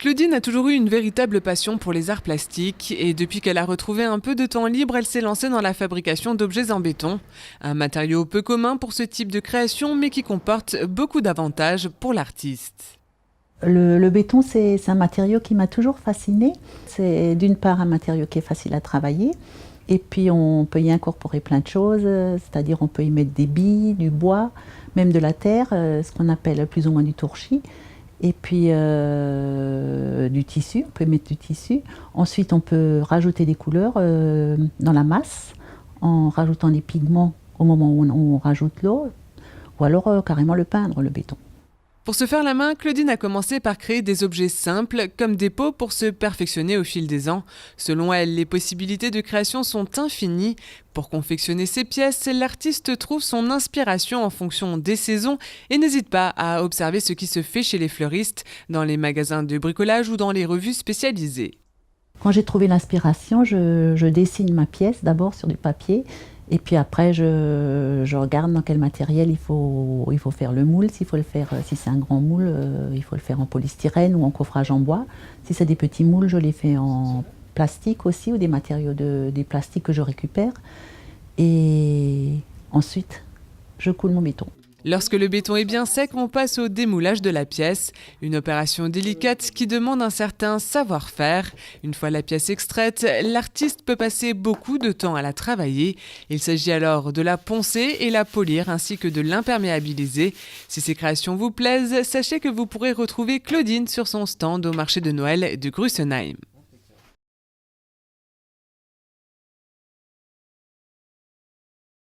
Claudine a toujours eu une véritable passion pour les arts plastiques et depuis qu'elle a retrouvé un peu de temps libre, elle s'est lancée dans la fabrication d'objets en béton. Un matériau peu commun pour ce type de création mais qui comporte beaucoup d'avantages pour l'artiste. Le béton, c'est un matériau qui m'a toujours fascinée. C'est d'une part un matériau qui est facile à travailler et puis on peut y incorporer plein de choses, c'est-à-dire on peut y mettre des billes, du bois, même de la terre, ce qu'on appelle plus ou moins du torchis. Et puis du tissu, on peut mettre du tissu. Ensuite, on peut rajouter des couleurs dans la masse en rajoutant des pigments au moment où on rajoute l'eau, ou alors carrément le peindre, le béton. Pour se faire la main, Claudine a commencé par créer des objets simples, comme des pots pour se perfectionner au fil des ans. Selon elle, les possibilités de création sont infinies. Pour confectionner ses pièces, l'artiste trouve son inspiration en fonction des saisons et n'hésite pas à observer ce qui se fait chez les fleuristes, dans les magasins de bricolage ou dans les revues spécialisées. Quand j'ai trouvé l'inspiration, je dessine ma pièce d'abord sur du papier. Et puis après, je regarde dans quel matériel il faut faire le moule. S'il faut le faire, si c'est un grand moule, il faut le faire en polystyrène ou en coffrage en bois. Si c'est des petits moules, je les fais en plastique aussi, ou des matériaux des plastiques que je récupère. Et ensuite, je coule mon béton. Lorsque le béton est bien sec, on passe au démoulage de la pièce. Une opération délicate qui demande un certain savoir-faire. Une fois la pièce extraite, l'artiste peut passer beaucoup de temps à la travailler. Il s'agit alors de la poncer et la polir ainsi que de l'imperméabiliser. Si ces créations vous plaisent, sachez que vous pourrez retrouver Claudine sur son stand au marché de Noël de Grussenheim.